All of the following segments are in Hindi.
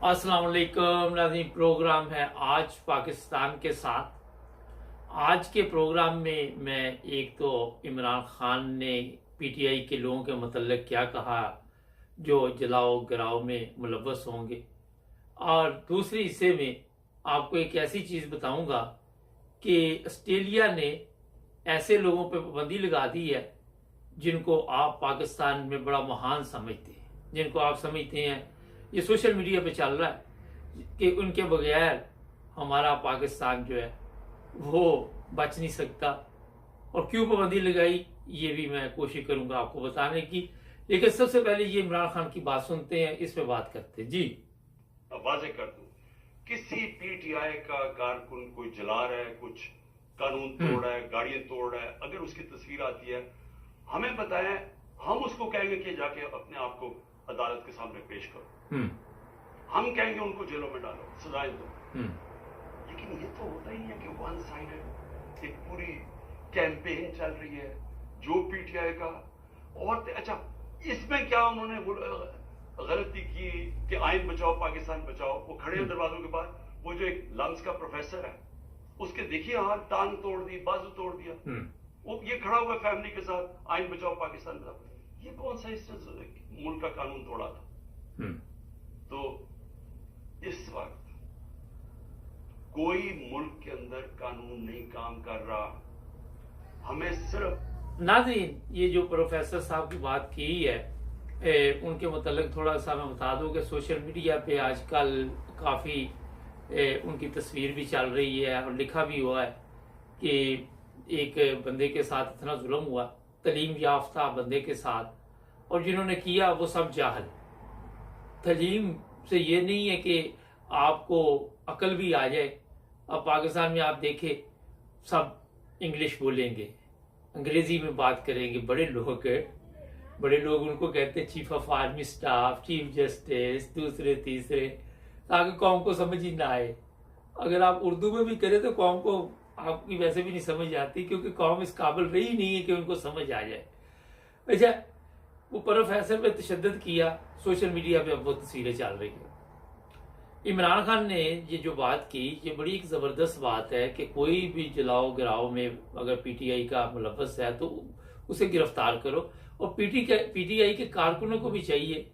अस्सलाम वालेकुम नाज़रीन। प्रोग्राम है आज पाकिस्तान के साथ। आज के प्रोग्राम में मैं एक तो इमरान खान ने पीटीआई के लोगों के मतलब क्या कहा जो जलाओ गिराओ में मुलव्वस होंगे, और दूसरे हिस्से में आपको एक ऐसी चीज़ बताऊंगा कि ऑस्ट्रेलिया ने ऐसे लोगों पर पाबंदी लगा दी है जिनको आप पाकिस्तान में बड़ा महान समझते हैं, जिनको आप समझते हैं ये सोशल मीडिया पे चल रहा है कि उनके बगैर हमारा पाकिस्तान जो है वो बच नहीं सकता। और क्यों पाबंदी लगाई ये भी मैं कोशिश करूंगा आपको बताने की, लेकिन सबसे पहले ये इमरान खान की बात सुनते हैं, इस पे बात करते हैं। जी वाजे कर दूं, किसी पीटीआई का कारकुन कोई जला रहा है, कुछ कानून तोड़ रहा है, गाड़ियां तोड़ रहा है, अगर उसकी तस्वीर आती है हमें बताएं, हम उसको कहेंगे कि जाके अपने आप को अदालत के सामने पेश करो। हम कहेंगे उनको जेलों में डालो, सजाएं दो। लेकिन ये तो होता ही है कि वन साइडेड एक पूरी कैंपेन चल रही है जो पीटीआई का। और अच्छा, इसमें क्या उन्होंने गलती की कि आइन बचाओ पाकिस्तान बचाओ। वो खड़े हैं दरवाजों के बाहर, वो जो एक लंग्स का प्रोफेसर है उसके देखिए हाल, टांग तोड़ दी, बाजू तोड़ दिया, वो ये खड़ा हुआ फैमिली के साथ, आइन बचाओ पाकिस्तान बचाओ। ये कौन सा इस मुल्क का कानून तोड़ा था? तो इस वक्त कोई मुल्क के अंदर कानून नहीं काम कर रहा। हमें सिर्फ नाज़रीन, ये जो प्रोफेसर साहब की बात की है उनके मतलब थोड़ा सा मैं बता दूं कि सोशल मीडिया पे आजकल काफ़ी उनकी तस्वीर भी चल रही है और लिखा भी हुआ है कि एक बंदे के साथ इतना जुल्म हुआ, तलीम याफ्ता बंदे के साथ, और जिन्होंने किया वो सब जाहल। तलीम से ये नहीं है कि आपको अकल भी आ जाए। अब पाकिस्तान में आप देखें सब इंग्लिश बोलेंगे, अंग्रेजी में बात करेंगे, बड़े लोग उनको कहते हैं chief of army staff, chief justice, दूसरे तीसरे, ताकि कौम को समझ ही ना आए। अगर आप उर्दू में भी करें तो कौम को आपकी वैसे भी नहीं समझ आती, क्योंकि कौम इस काबिल रही नहीं है कि उनको समझ आ जाए। अच्छा, वो प्रोफेसर पे तशद्दुद किया, सोशल मीडिया पे अब वो तस्वीरें चल रही है। इमरान खान ने ये जो बात की, ये बड़ी एक ज़बरदस्त बात है कि कोई भी जलाओ गिराओ में अगर पीटीआई का मुलव्वस है तो उसे गिरफ्तार करो। और पीटीआई के कारकुनों को भी चाहिए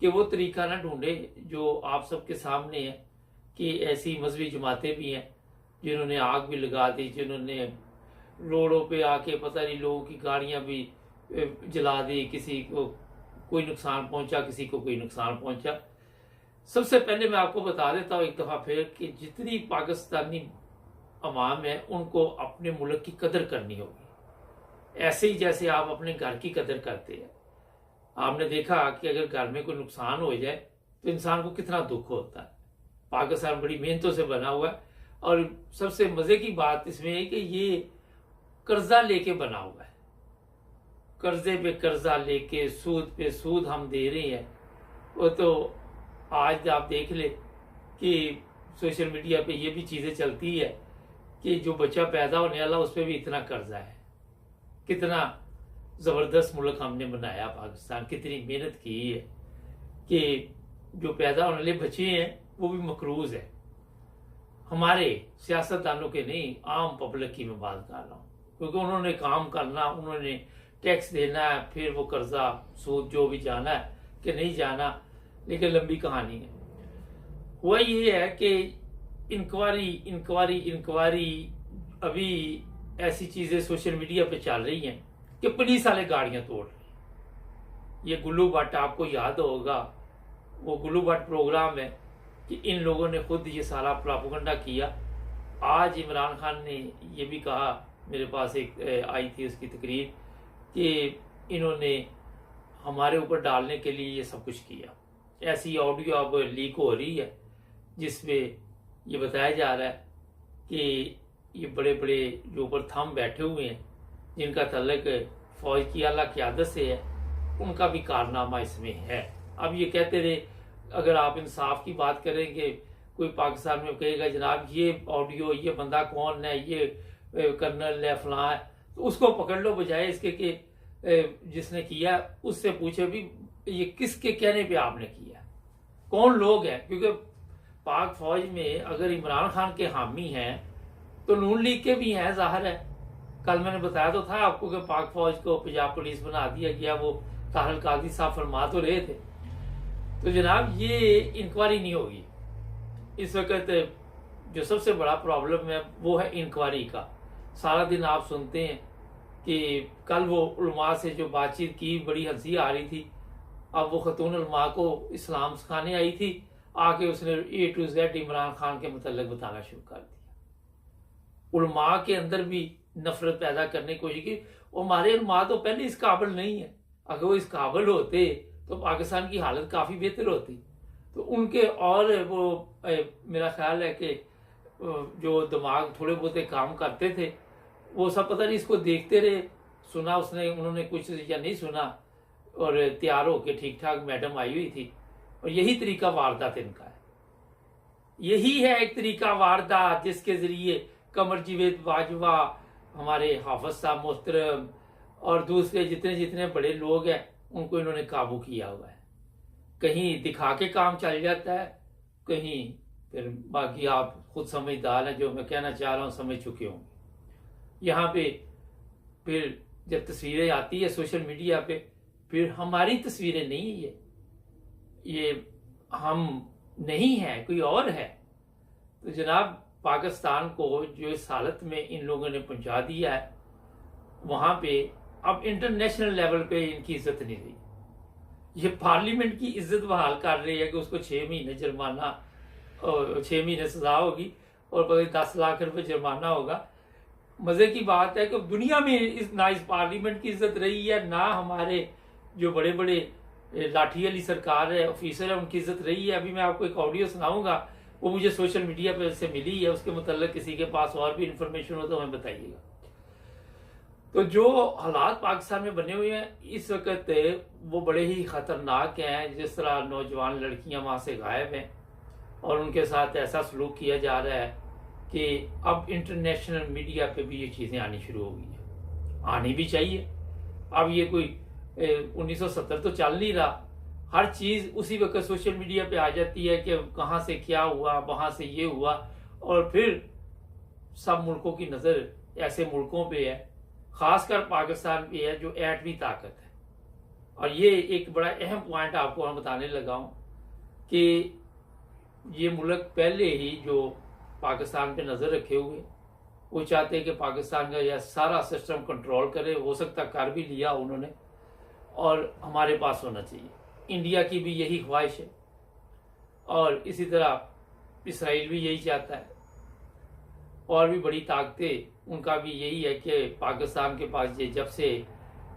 कि वो तरीका ना ढूंढे जो आप सबके सामने है कि ऐसी मजहबी जमातें भी हैं जिन्होंने आग भी लगा दी, जिन्होंने रोडों पे आके पता नहीं लोगों की गाड़ियां भी जला दी, किसी को कोई नुकसान पहुंचा, किसी को कोई नुकसान पहुंचा। सबसे पहले मैं आपको बता देता हूँ एक दफा फिर कि जितनी पाकिस्तानी अवाम है उनको अपने मुल्क की कदर करनी होगी, ऐसे ही जैसे आप अपने घर की कदर करते हैं। आपने देखा कि अगर घर में कोई नुकसान हो जाए तो इंसान को कितना दुख होता है। पाकिस्तान बड़ी मेहनतों से बना हुआ है, और सबसे मजे की बात इसमें है कि ये कर्जा लेके बना हुआ है। कर्जे पे कर्जा लेके सूद पे सूद हम दे रहे हैं। वो तो आज आप देख ले कि सोशल मीडिया पे ये भी चीज़ें चलती है कि जो बच्चा पैदा होने वाला उस पर भी इतना कर्जा है। कितना ज़बरदस्त मुल्क हमने बनाया पाकिस्तान, कितनी मेहनत की है कि जो पैदा होने वाले बच्चे हैं वो भी मकरूज है। हमारे सियासतदानों के नहीं, आम पब्लिक की मैं बात कर रहा हूँ, क्योंकि उन्होंने काम करना, उन्होंने टैक्स देना है, फिर वो कर्जा सूद जो भी जाना है कि नहीं जाना, लेकिन लंबी कहानी है। हुआ ये है कि इंक्वायरी अभी ऐसी चीजें सोशल मीडिया पे चल रही हैं कि पुलिस वाले गाड़ियां तोड़ रहे हैं। ये गुल्लू भट्ट, आपको याद होगा वो गुल्लू भट्ट प्रोग्राम है कि इन लोगों ने खुद ये सारा प्रोपेगेंडा किया। आज इमरान खान ने ये भी कहा, मेरे पास एक आई थी उसकी तकरीर, कि इन्होंने हमारे ऊपर डालने के लिए ये सब कुछ किया। ऐसी ऑडियो अब लीक हो रही है जिसमें ये बताया जा रहा है कि ये बड़े बड़े जो ऊपर थम बैठे हुए हैं जिनका तल्लक फौज की आला क़यादत से है, उनका भी कारनामा इसमें है। अब ये कहते रहे, अगर आप इंसाफ की बात करेंगे, कोई पाकिस्तान में कहेगा जनाब ये ऑडियो, ये बंदा कौन है, ये कर्नल है, फलां है, तो उसको पकड़ लो, बजाय इसके कि जिसने किया उससे पूछे भी ये किसके कहने पे आपने किया, कौन लोग हैं। क्योंकि पाक फौज में अगर इमरान खान के हामी हैं तो नून लीग के भी हैं, जाहिर है। कल मैंने बताया तो था आपको कि पाक फौज को पंजाब पुलिस बना दिया गया, वो ताहिर काजी साहब फरमा तो रहे थे। तो जनाब ये इंक्वायरी नहीं होगी इस वक्त। जो सबसे बड़ा प्रॉब्लम है वो है इंक्वायरी का। सारा दिन आप सुनते हैं कि कल वो उलमा से जो बातचीत की बड़ी हंसी आ रही थी। अब वो खतून उलमा को इस्लाम सिखाने आई थी, आके उसने A to Z Imran Khan के मतलब बताना शुरू कर दिया। उलमा के अंदर भी नफरत पैदा करने की कोशिश की। हमारे उलमा तो पहले इस काबिल नहीं है। अगर वो इस काबिल होते तो पाकिस्तान की हालत काफ़ी बेहतर होती। तो उनके और वो मेरा ख्याल है कि जो दिमाग थोड़े बहुत काम करते थे, वो सब पता नहीं इसको देखते रहे, सुना उसने उन्होंने कुछ या नहीं सुना, और तैयार होके ठीक ठाक मैडम आई हुई थी। और यही तरीका वारदात इनका है। यही है एक तरीका वारदात जिसके जरिए कमर जावेद बाजवा, हमारे हाफिज साहब मोहतरम और दूसरे जितने जितने बड़े लोग हैं उनको इन्होंने काबू किया हुआ है। कहीं दिखा के काम चल जाता है, कहीं फिर बाकी आप खुद समझदार हैं, जो मैं कहना चाह रहा हूँ समझ चुके होंगे। यहाँ पे फिर जब तस्वीरें आती है सोशल मीडिया पे, फिर हमारी तस्वीरें नहीं है ये हम नहीं है, कोई और है। तो जनाब पाकिस्तान को जो इस हालत में इन लोगों ने पहुंचा दिया है, वहां पे अब इंटरनेशनल लेवल पे इनकी इज्जत नहीं रही। ये पार्लियामेंट की इज्जत बहाल कर रही है कि उसको 6 महीने जुर्माना और 6 महीने सजा होगी और 10 लाख रुपए जुर्माना होगा। मजे की बात है कि दुनिया में ना इस पार्लियामेंट की इज्जत रही है, ना हमारे जो बड़े बड़े लाठी वाली सरकार है, ऑफिसर है, उनकी इज्जत रही है। अभी मैं आपको एक ऑडियो सुनाऊंगा, वो मुझे सोशल मीडिया पे से मिली है। उसके मतलब किसी के पास और भी इंफॉर्मेशन हो तो हमें बताइएगा। तो जो हालात पाकिस्तान में बने हुए हैं इस वक्त, वो बड़े ही खतरनाक हैं। जिस तरह नौजवान लड़कियां वहां से गायब हैं और उनके साथ ऐसा सलूक किया जा रहा है कि अब इंटरनेशनल मीडिया पे भी ये चीज़ें आनी शुरू हो गई हैं। आनी भी चाहिए। अब ये कोई 1970 तो चल नहीं रहा। हर चीज़ उसी वक्त सोशल मीडिया पे आ जाती है कि कहाँ से क्या हुआ, वहाँ से ये हुआ, और फिर सब मुल्कों की नज़र ऐसे मुल्कों पे है, खासकर पाकिस्तान पे है जो एटमी ताकत है। और ये एक बड़ा अहम पॉइंट आपको मैं बताने लगा हूँ कि ये मुल्क पहले ही जो पाकिस्तान पे नज़र रखे हुए, वो चाहते हैं कि पाकिस्तान का यह सारा सिस्टम कंट्रोल करे। हो सकता कर भी लिया उन्होंने, और हमारे पास होना चाहिए। इंडिया की भी यही ख्वाहिश है और इसी तरह इसराइल भी यही चाहता है, और भी बड़ी ताकतें उनका भी यही है कि पाकिस्तान के पास ये जब से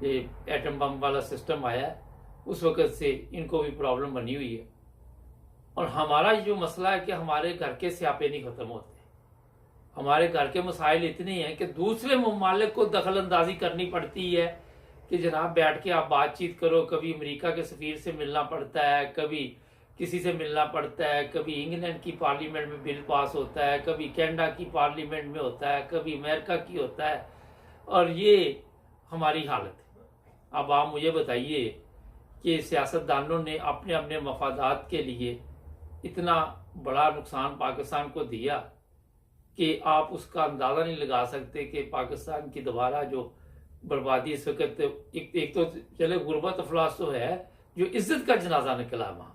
ये एटम बम वाला सिस्टम आया है उस वक़्त से इनको भी प्रॉब्लम बनी हुई है। और हमारा जो मसला है कि हमारे घर के स्यापे नहीं ख़त्म होते। हमारे घर के मसाइल इतने हैं कि दूसरे ममालिक को दखल अंदाजी करनी पड़ती है कि जनाब बैठ के आप बातचीत करो। कभी अमेरिका के सफ़ीर से मिलना पड़ता है, कभी किसी से मिलना पड़ता है, कभी इंग्लैंड की पार्लियामेंट में बिल पास होता है, कभी कनाडा की पार्लियामेंट में होता है, कभी अमेरिका की होता है, और ये हमारी हालत है। अब आप मुझे बताइए कि सियासतदानों ने अपने अपने मफादात के लिए इतना बड़ा नुकसान पाकिस्तान को दिया कि आप उसका अंदाज़ा नहीं लगा सकते कि पाकिस्तान की दोबारा जो बर्बादी इस वक्त, एक तो चले गुर्बत अफलास तो है, जो इज्जत का जनाजा निकला वहाँ,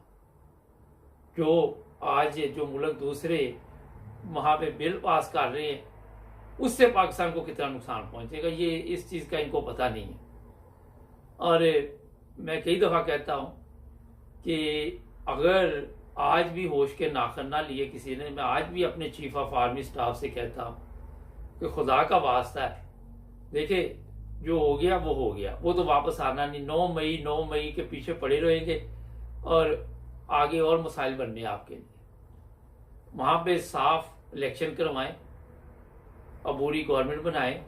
जो आज जो मुल्क दूसरे वहाँ पे बिल पास कर रहे हैं, उससे पाकिस्तान को कितना नुकसान पहुँचेगा, ये इस चीज़ का इनको पता नहीं है। और मैं कई दफ़ा कहता हूँ कि अगर आज भी होश के नाखन ना लिए किसी ने, मैं आज भी अपने चीफ ऑफ आर्मी स्टाफ से कहता हूँ कि खुदा का वास्ता है, देखे जो हो गया वो हो गया, वो तो वापस आना नहीं। 9 मई के पीछे पड़े रहेंगे और आगे और मसाइल बनने आपके लिए। वहाँ पे साफ इलेक्शन करवाएं, अबूरी गवर्नमेंट बनाएं,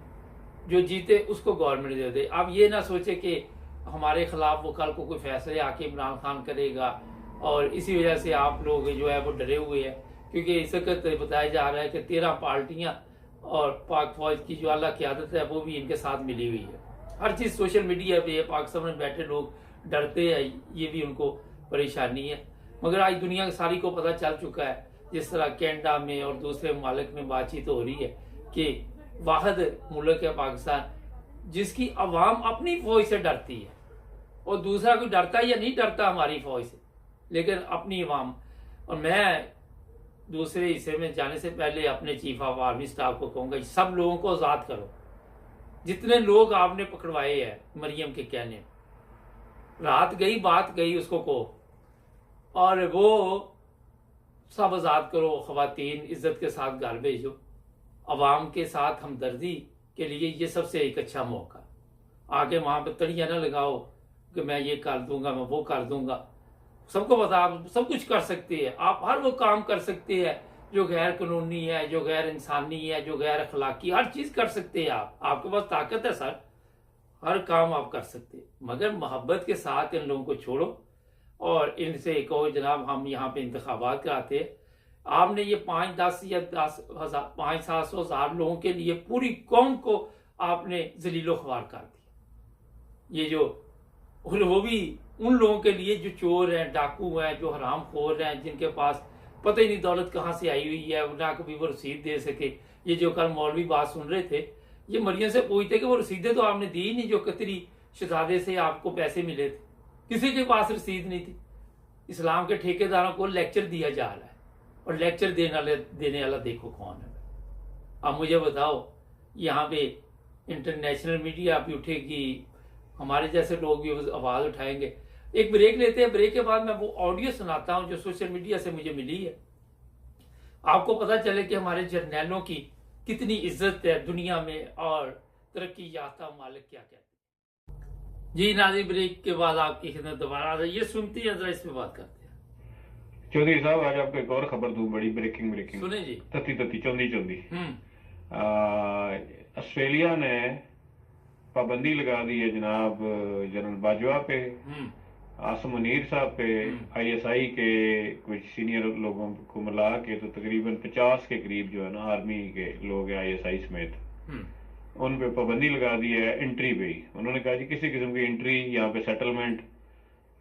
जो जीते उसको गवर्नमेंट दे दे। आप ये ना सोचे कि हमारे खिलाफ वो कल को कोई फैसले आके इमरान खान करेगा और इसी वजह से आप लोग जो है वो डरे हुए हैं, क्योंकि इस वक्त बताया जा रहा है कि 13 पार्टियां और पाक फौज की जो आला क़यादत है वो भी इनके साथ मिली हुई है। हर चीज़ सोशल मीडिया पे है, पाकिस्तान में बैठे लोग डरते हैं, ये भी उनको परेशानी है। मगर आज दुनिया सारी को पता चल चुका है जिस तरह कनाडा में और दूसरे ममालिक में बातचीत हो रही है कि वाहिद मुल्क है पाकिस्तान जिसकी अवाम अपनी फौज से डरती है, और दूसरा कोई डरता या नहीं डरता हमारी फौज से, लेकिन अपनी अवाम। और मैं दूसरे हिस्से में जाने से पहले अपने चीफ ऑफ आर्मी स्टाफ को कहूँगा, सब लोगों को आज़ाद करो। जितने लोग आपने पकड़वाए हैं मरियम के कहने, रात गई बात गई उसको कहो, और वो सब आज़ाद करो। ख़वातीन इज्जत के साथ घर भेजो। अवाम के साथ हमदर्दी के लिए ये सबसे एक अच्छा मौका। आगे वहाँ पर तड़ियाँ ना लगाओ कि मैं ये कर दूंगा, मैं वो कर दूंगा। सबको पता आप सब कुछ कर सकते हैं, आप हर वो काम कर सकते हैं जो गैर कानूनी है, जो गैर इंसानी है, जो गैर अखलाकी, हर चीज़ कर सकते हैं आप। आपके पास ताकत है सर, हर काम आप कर सकते हैं, मगर मोहब्बत के साथ इन लोगों को छोड़ो और इनसे कहो जनाब हम यहाँ पे इंतखाबात कराते हैं। आपने ये 5-10 या 10,000 500-700 लोगों के लिए पूरी कौम को आपने जलीलो ख्वार कर दिया। ये जो, और वो भी उन लोगों के लिए जो चोर हैं, डाकू हैं, जो हराम खोर हैं, जिनके पास पता ही नहीं दौलत कहाँ से आई हुई है, ना कभी वो रसीद दे सके। ये जो कल मौलवी बात सुन रहे थे, ये मरियम से पूछते कि वो रसीदें तो आपने दी नहीं जो कतरी शहजादे से आपको पैसे मिले थे, किसी के पास रसीद नहीं थी। इस्लाम के ठेकेदारों को लेक्चर दिया जा रहा है, और लेक्चर देने वाला देखो कौन है। अब मुझे बताओ, यहाँ पे इंटरनेशनल मीडिया भी उठेगी, हमारे जैसे लोग भी आवाज उठाएंगे। एक ब्रेक लेते हैं, ब्रेक के बाद मैं वो ऑडियो सुनाता हूँ जो सोशल मीडिया से मुझे मिली है, आपको पता चले कि हमारे जर्नैलों की कितनी इज्जत है दुनिया में और तरक्की याफ्ता मालिक क्या कहते हैं। जी नाज़रीन, ब्रेक के बाद आपकी खिदमत दोबारा आ रही है, सुनते हैं जरा इस पे बात करते हैं। चौधरी साहब, आज आपको एक और खबर दूं, बड़ी ब्रेकिंग सुने जी, तती चौंधी। ऑस्ट्रेलिया ने पाबंदी लगा दी है जनाब जनरल बाजवा पे, आसम मुनीर साहब पे, ISI के कुछ सीनियर लोगों को मिला के तो तकरीबन 50 के करीब जो है ना आर्मी के लोग हैं ISI समेत, उन पे पाबंदी लगा दी है एंट्री पे ही। उन्होंने कहा जी किसी किस्म की एंट्री, यहाँ पे सेटलमेंट,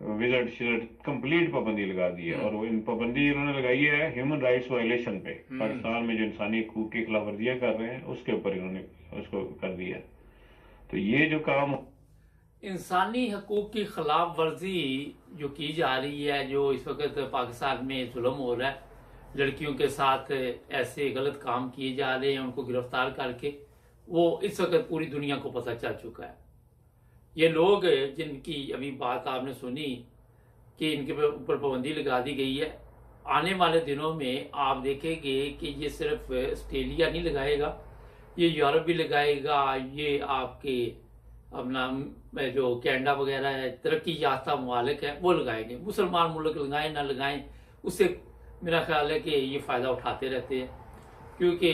विजिट कंप्लीट पाबंदी लगा दी है। और वो इन पाबंदी उन्होंने लगाई है ह्यूमन राइट्स वायलेशन पे, पाकिस्तान में जो इंसानी हकूक की खिलाफ वर्जियां कर रहे हैं उसके ऊपर इन्होंने उसको कर दिया। तो ये जो काम इंसानी हकूक की खिलाफ वर्जी जो की जा रही है, जो इस वक्त पाकिस्तान में जुल्म हो रहा है, लड़कियों के साथ ऐसे गलत काम किए जा रहे हैं उनको गिरफ्तार करके, वो इस वक्त पूरी दुनिया को पता चल चुका है। ये लोग जिनकी अभी बात आपने सुनी कि इनके ऊपर पाबंदी लगा दी गई है, आने वाले दिनों में आप देखेंगे कि ये सिर्फ ऑस्ट्रेलिया नहीं लगाएगा, ये यूरोप भी लगाएगा, ये आपके अपना जो कनाडा वगैरह है, तरक्की याफ्ता ममालिक है, वो लगाएंगे। मुसलमान मुल्क लगाएं ना लगाएं, उससे मेरा ख्याल है कि ये फ़ायदा उठाते रहते हैं, क्योंकि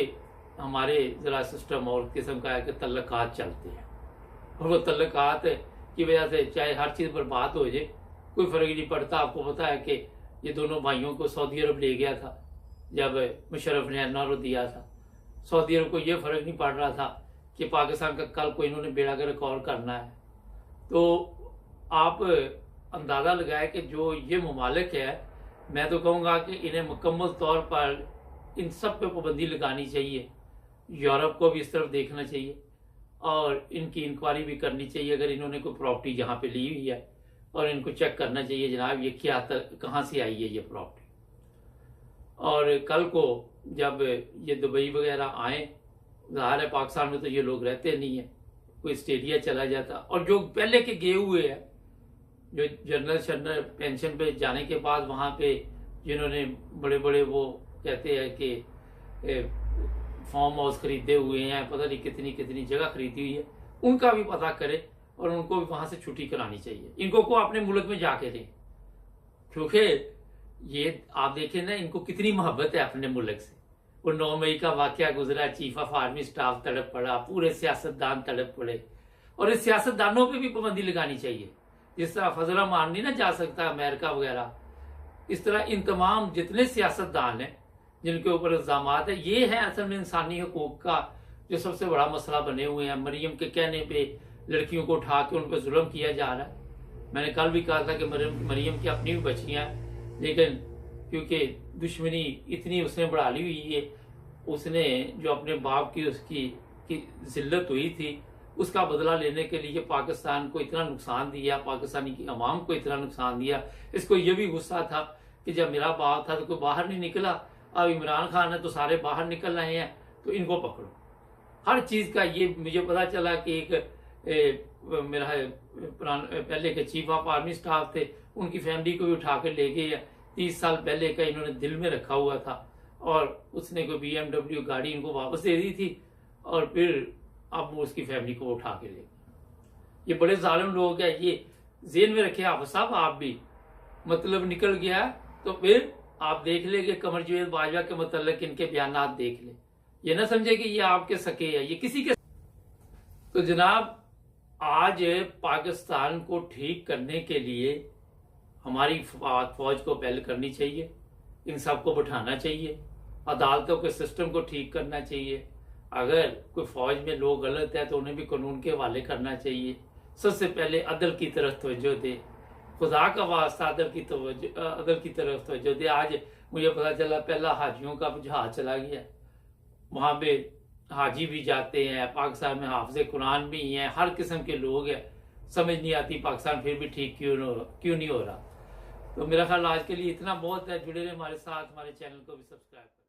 हमारे ज़रा सिस्टम और किस्म का है कि तल्लकात चलते हैं, और वो तल्लकात की वजह से चाहे हर चीज़ पर बात हो जाए कोई फ़र्क नहीं पड़ता। आपको पता है कि ये दोनों भाइयों को सऊदी अरब ले गया था जब मुशर्रफ ने एनआरओ दिया था। सऊदी अरब को ये फ़र्क नहीं पड़ रहा था कि पाकिस्तान का कल को इन्होंने बेड़ा गर्क और करना है। तो आप अंदाज़ा लगाए कि जो ये ममालिक है, मैं तो कहूँगा कि इन्हें मुकम्मल तौर पर इन सब पे पाबंदी लगानी चाहिए। यूरोप को भी इस तरफ देखना चाहिए और इनकी इंक्वायरी भी करनी चाहिए अगर इन्होंने कोई प्रॉपर्टी यहाँ पे ली हुई है, और इनको चेक करना चाहिए जनाब ये क्या कहाँ से आई है ये प्रॉपर्टी। और कल को जब ये दुबई वगैरह आए, ज़ाहिर है पाकिस्तान में तो ये लोग रहते नहीं है, कोई ऑस्ट्रेलिया चला जाता, और जो पहले के गए हुए हैं जो जनरल पेंशन पे जाने के बाद वहाँ पे जिन्होंने बड़े बड़े वो कहते हैं कि फार्म हाउस खरीदे हुए हैं, पता नहीं कितनी कितनी जगह खरीदी हुई है, उनका भी पता करे और उनको भी वहाँ से छुट्टी करानी चाहिए। इनको को अपने मुल्क में जाके दें, क्योंकि ये आप देखें ना इनको कितनी मोहब्बत है अपने मुल्क से। वो 9 मई का वाकया गुजरा, चीफ ऑफ आर्मी स्टाफ तड़प पड़ा, पूरे सियासतदान तड़प पड़े, और इस सियासतदानों पे भी पाबंदी लगानी चाहिए। जिस तरह फजल रहमान नहीं ना जा सकता अमेरिका वगैरह, इस तरह इन तमाम जितने सियासतदान हैं जिनके ऊपर इल्जाम है, ये है असल में इंसानी हकूक का जो सबसे बड़ा मसला बने हुए हैं। मरियम के कहने पे लड़कियों को उठा के उन पर जुल्म किया जा रहा है। मैंने कल भी कहा था कि मरियम की अपनी भी बच्चियां हैं, लेकिन क्योंकि दुश्मनी इतनी उसने बढ़ा ली हुई है। उसने जो अपने बाप की उसकी जिल्लत हुई थी उसका बदला लेने के लिए पाकिस्तान को इतना नुकसान दिया, पाकिस्तानी की आवाम को इतना नुकसान दिया। इसको ये भी गुस्सा था कि जब मेरा बाप था तो कोई बाहर नहीं निकला, अब इमरान खान है तो सारे बाहर निकल रहे हैं, तो इनको पकड़ो। हर चीज का ये मुझे पता चला कि मेरा पहले के चीफ ऑफ आर्मी स्टाफ थे, उनकी फैमिली को भी उठा कर ले गए। 30 साल पहले का इन्होंने दिल में रखा हुआ था और उसने कोई BMW गाड़ी इनको वापस दे दी थी और फिर अब वो उसकी फैमिली को उठा के ले गए। ये बड़े जालिम लोग हैं, ये जेहन में रखे हाफिज साहब। आप भी मतलब निकल गया तो फिर आप देख ले कि कमर जावेद बाजवा के मतलब इनके बयान देख ले, ये ना समझे कि ये आपके सके है, ये किसी के। तो जनाब आज पाकिस्तान को ठीक करने के लिए हमारी फौज को पहल करनी चाहिए, इन सबको बैठाना चाहिए, अदालतों के सिस्टम को ठीक करना चाहिए। अगर कोई फौज में लोग गलत है तो उन्हें भी कानून के हवाले करना चाहिए। सबसे पहले अदल की तरफ तवज्जो दे, खुदा का वास्ता अदल की तरफ तवज्जो दे। आज मुझे पता चला पहला हाजियों का जहाज चला गया, वहां पे हाजी भी जाते हैं, पाकिस्तान में हाफिज़े कुरान भी हैं, हर किस्म के लोग हैं। समझ नहीं आती पाकिस्तान फिर भी ठीक क्यों नहीं हो रहा। तो मेरा ख्याल आज के लिए इतना बहुत है। जुड़े रहे हमारे साथ, हमारे चैनल को भी सब्सक्राइब करें।